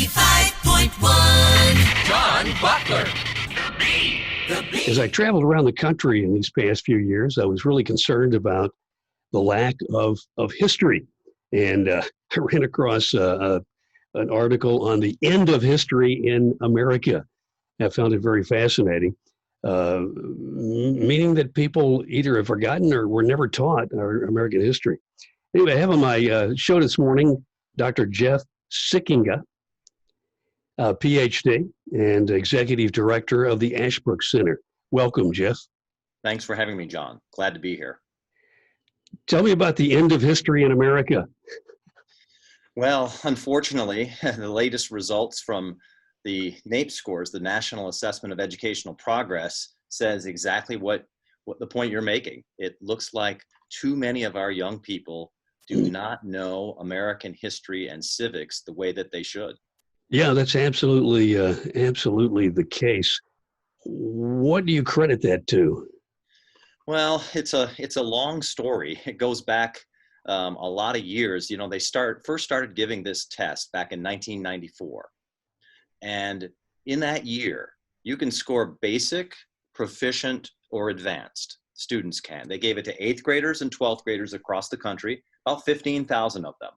95.1. John Butler. As I traveled around the country in these past few years, I was really concerned about the lack of history. And I ran across an article on the end of history in America. I found it very fascinating, meaning that people either have forgotten or were never taught our American history. Anyway, I have on my show this morning Dr. Jeff Sikkenga, PhD and Executive Director of the Ashbrook Center. Welcome, Jeff. Thanks for having me, John. Glad to be here. Tell me about the end of history in America. Well, unfortunately, the latest results from the NAEP scores, the National Assessment of Educational Progress, says exactly what the point you're making. It looks like too many of our young people do not know American history and civics the way that they should. Yeah, that's absolutely the case. What do you credit that to? Well, it's a long story. It goes back a lot of years. You know, they first started giving this test back in 1994. And in that year, you can score basic, proficient, or advanced. Students can. They gave it to 8th graders and 12th graders across the country, about 15,000 of them.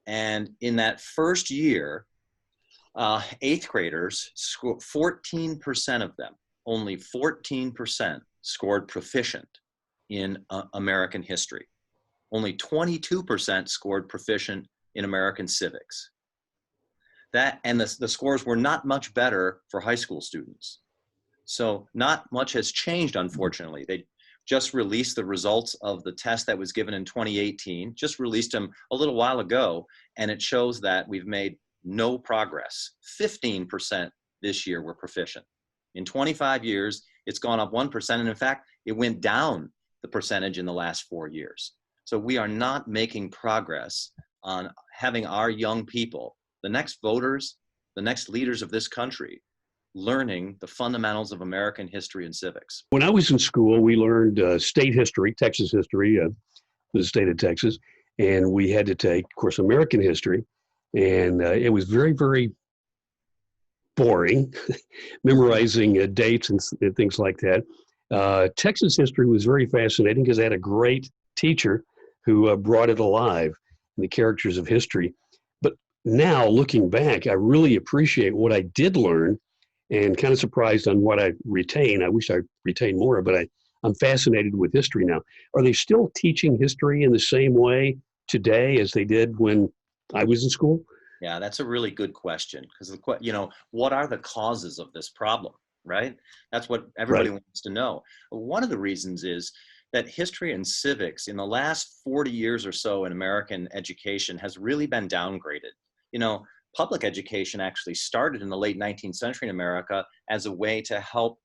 And in that first year, 8th graders scored 14% of them, only 14% scored proficient in American history. Only 22% scored proficient in American civics. The scores were not much better for high school students. So not much has changed, unfortunately. They just released the results of the test that was given in 2018, just released them a little while ago, and it shows that we've made no progress. 15% this year were proficient. In 25 years, it's gone up 1%, and in fact, it went down the percentage in the last 4 years. So we are not making progress on having our young people, the next voters, the next leaders of this country, learning the fundamentals of American history and civics. When I was in school, we learned state history, Texas history, the state of Texas, and we had to take, of course, American history. And it was very, very boring, memorizing dates and things like that. Texas history was very fascinating because I had a great teacher who brought it alive in the characters of history. But now, looking back, I really appreciate what I did learn and kind of surprised on what I retain. I wish I retained more, but I'm fascinated with history now. Are they still teaching history in the same way today as they did when I was in school? Yeah, that's a really good question because, what are the causes of this problem, right? That's what everybody wants to know. One of the reasons is that history and civics in the last 40 years or so in American education has really been downgraded. You know, public education actually started in the late 19th century in America as a way to help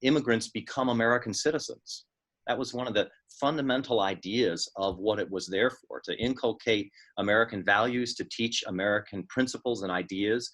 immigrants become American citizens. That was one of the fundamental ideas of what it was there for, to inculcate American values, to teach American principles and ideas.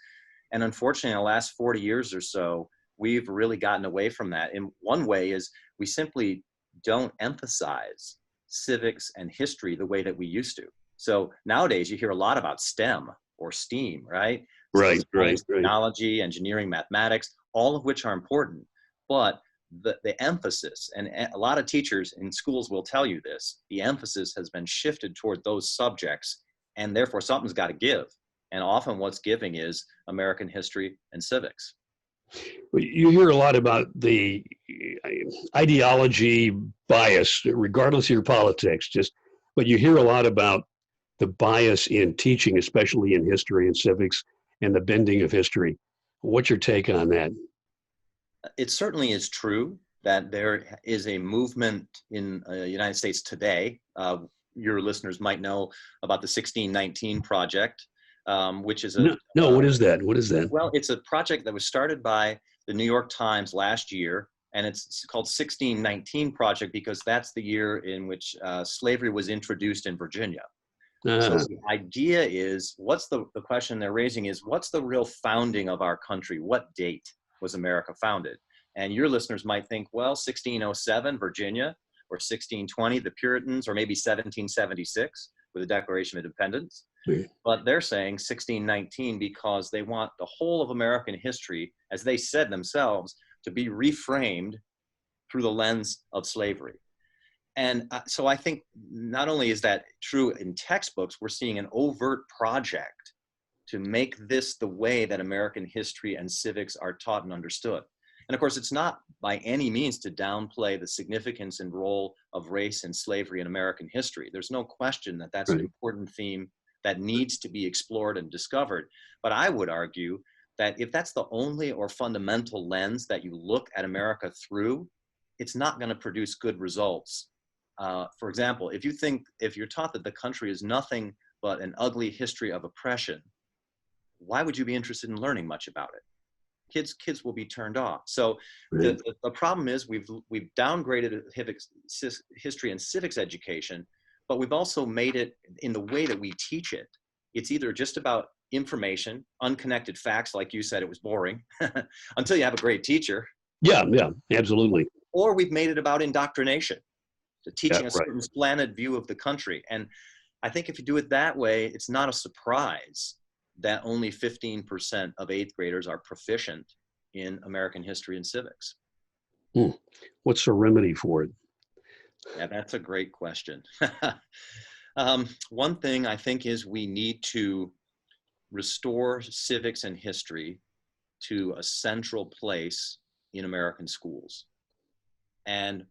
And unfortunately, in the last 40 years or so, we've really gotten away from that. And one way is we simply don't emphasize civics and history the way that we used to. So nowadays, you hear a lot about STEM or STEAM, right? Right. Technology, engineering, mathematics, all of which are important. But the emphasis, and a lot of teachers in schools will tell you this, the emphasis has been shifted toward those subjects, and therefore something's got to give. And often what's giving is American history and civics. You hear a lot about the ideology bias, regardless of your politics, but you hear a lot about the bias in teaching, especially in history and civics, and the bending of history. What's your take on that? It certainly is true that there is a movement in the United States today. Your listeners might know about the 1619 Project, which is what is that? What is that? Well, it's a project that was started by the New York Times last year, and it's called 1619 Project because that's the year in which slavery was introduced in Virginia. So the idea is, the question they're raising is, what's the real founding of our country? What date was America founded? And your listeners might think, well, 1607, Virginia, or 1620, the Puritans, or maybe 1776 with the Declaration of Independence. But they're saying 1619 because they want the whole of American history, as they said themselves, to be reframed through the lens of slavery. And so I think not only is that true in textbooks, we're seeing an overt project to make this the way that American history and civics are taught and understood. And of course, it's not by any means to downplay the significance and role of race and slavery in American history. There's no question that that's an important theme that needs to be explored and discovered. But I would argue that if that's the only or fundamental lens that you look at America through, it's not going to produce good results. For example, if you're taught that the country is nothing but an ugly history of oppression, why would you be interested in learning much about it? Kids will be turned off. So the problem is we've downgraded history and civics education, but we've also made it in the way that we teach it. It's either just about information, unconnected facts, like you said, it was boring, until you have a great teacher. Yeah, absolutely. Or we've made it about indoctrination, to teaching a certain slanted view of the country. And I think if you do it that way, it's not a surprise that only 15% of eighth graders are proficient in American history and civics. What's the remedy for it? Yeah, that's a great question. One thing I think is we need to restore civics and history to a central place in American schools. And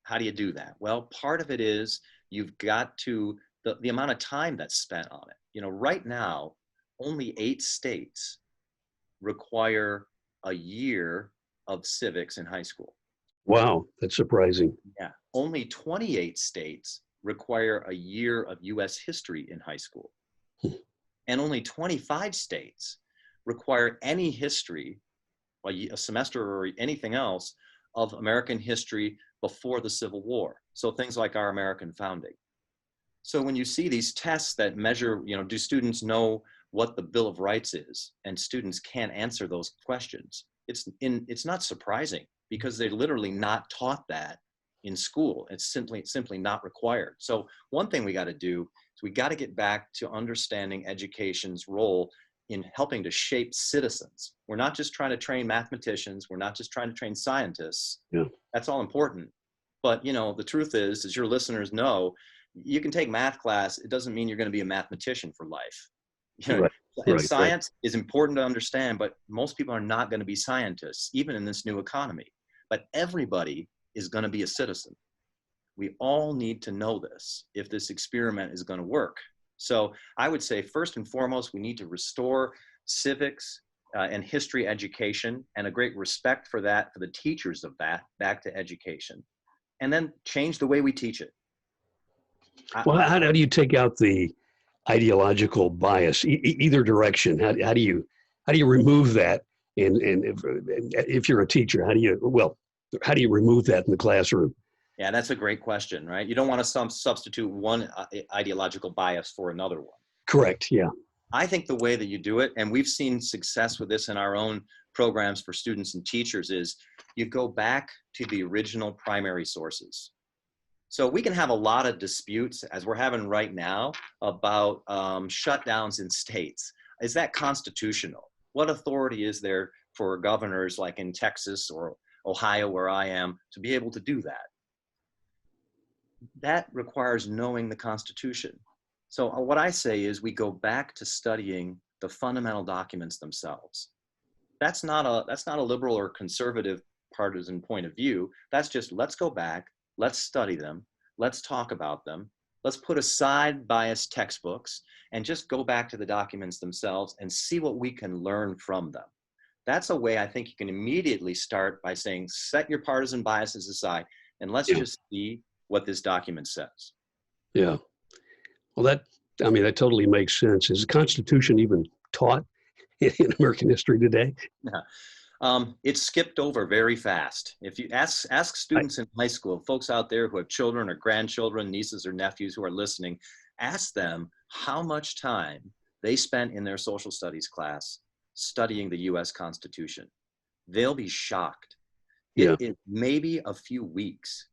how do you do that? Well, part of it is you've got to, the amount of time that's spent on it. You know, right now, only 8 states require a year of civics in high school. Wow, that's surprising. Yeah, only 28 states require a year of US history in high school. And only 25 states require any history, a semester or anything else, of American history before the Civil War. So things like our American founding. So when you see these tests that measure, you know, do students know what the Bill of Rights is, and students can't answer those questions, it's not surprising, because they're literally not taught that in school. It's simply not required. So one thing we got to do is we got to get back to understanding education's role in helping to shape citizens. We're not just trying to train mathematicians. We're not just trying to train scientists. Yeah. That's all important. But, you know, the truth is, as your listeners know, you can take math class. It doesn't mean you're going to be a mathematician for life. You know, and science is important to understand, but most people are not going to be scientists, even in this new economy. But everybody is going to be a citizen. We all need to know this if this experiment is going to work. So I would say, first and foremost, we need to restore civics and history education, and a great respect for that, for the teachers of that, back to education. And then change the way we teach it. Well, how do you take out the ideological bias, either direction? How do you remove that? And if you're a teacher, how do you remove that in the classroom? Yeah, that's a great question, right? You don't want to substitute one ideological bias for another one. Correct, yeah. I think the way that you do it, and we've seen success with this in our own programs for students and teachers, is you go back to the original primary sources. So we can have a lot of disputes, as we're having right now, about shutdowns in states. Is that constitutional? What authority is there for governors like in Texas or Ohio, where I am, to be able to do that? That requires knowing the Constitution. So what I say is we go back to studying the fundamental documents themselves. That's not a liberal or conservative partisan point of view. That's just, let's go back, let's study them, let's talk about them, let's put aside biased textbooks and just go back to the documents themselves and see what we can learn from them. That's a way I think you can immediately start by saying, set your partisan biases aside and let's just see what this document says. Yeah. Well, that totally makes sense. Is the Constitution even taught in American history today? Yeah. It's skipped over very fast. If you ask students in high school, folks out there who have children or grandchildren, nieces or nephews who are listening, ask them how much time they spent in their social studies class studying the US Constitution. They'll be shocked. It may be a few weeks.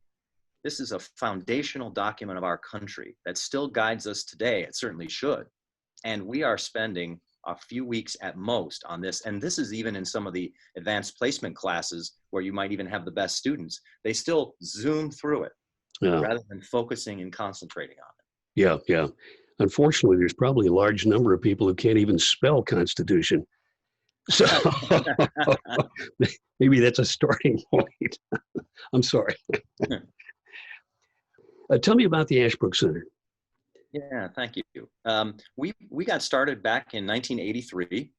This is a foundational document of our country that still guides us today. It certainly should. And we are spending a few weeks at most on this. And this is even in some of the advanced placement classes where you might even have the best students. They still zoom through it rather than focusing and concentrating on it. Yeah, yeah. Unfortunately, there's probably a large number of people who can't even spell Constitution. So maybe that's a starting point. I'm sorry. Tell me about the Ashbrook Center. Yeah, thank you. We got started back in 1983,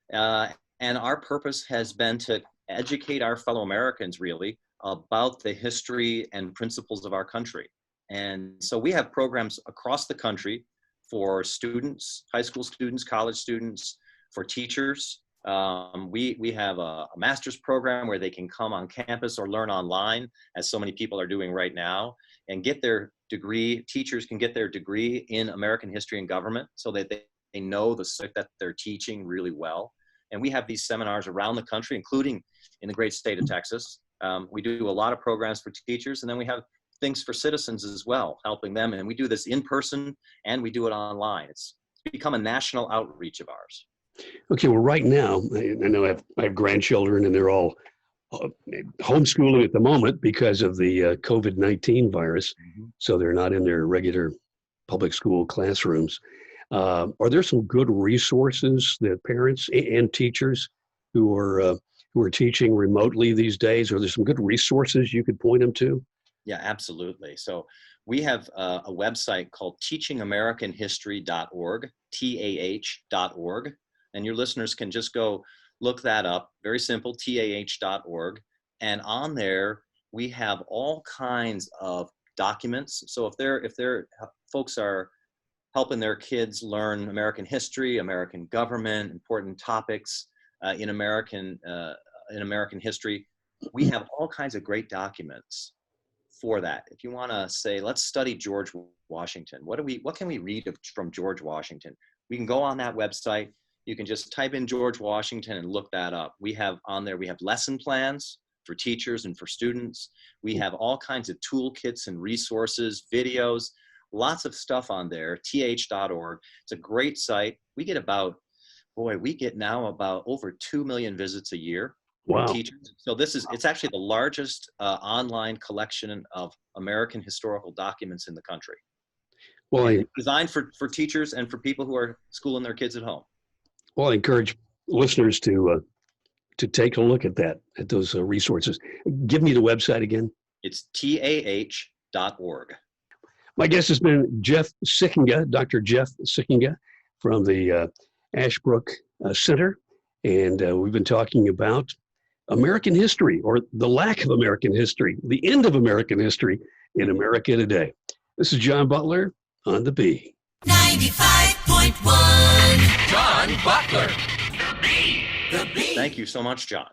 and our purpose has been to educate our fellow Americans really about the history and principles of our country. And so we have programs across the country for students, high school students, college students, for teachers. We have a master's program where they can come on campus or learn online, as so many people are doing right now, and get their degree. Teachers can get their degree in American history and government so that they know the subject that they're teaching really well. And we have these seminars around the country, including in the great state of Texas. We do a lot of programs for teachers, and then we have things for citizens as well, helping them. And we do this in person and we do it online. It's become a national outreach of ours. Okay, well, right now, I know I have grandchildren, and they're all homeschooling at the moment because of the COVID-19 virus. Mm-hmm. So they're not in their regular public school classrooms. Are there some good resources that parents and teachers who are teaching remotely these days? Are there some good resources you could point them to? Yeah, absolutely. So we have a website called teachingamericanhistory.org, TAH.org. And your listeners can just go look that up. Very simple, TAH.org. And on there, we have all kinds of documents. So if they're folks are helping their kids learn American history, American government, important topics in American history, we have all kinds of great documents for that. If you want to say, let's study George Washington, what can we read from George Washington? We can go on that website. You can just type in George Washington and look that up. We have lesson plans for teachers and for students. We have all kinds of toolkits and resources, videos, lots of stuff on there, th.org. It's a great site. We get now about over 2 million visits a year. Wow. Teachers. So it's actually the largest online collection of American historical documents in the country. Well, it's designed for teachers and for people who are schooling their kids at home. Well, I encourage listeners to take a look at those resources. Give me the website again. It's TAH.org. My guest has been Jeff Sikkenga, Dr. Jeff Sikkenga from the Ashbrook Center. And we've been talking about American history, or the lack of American history, the end of American history in America today. This is John Butler on the B. 95.1 John Butler. The B. Thank you so much, John.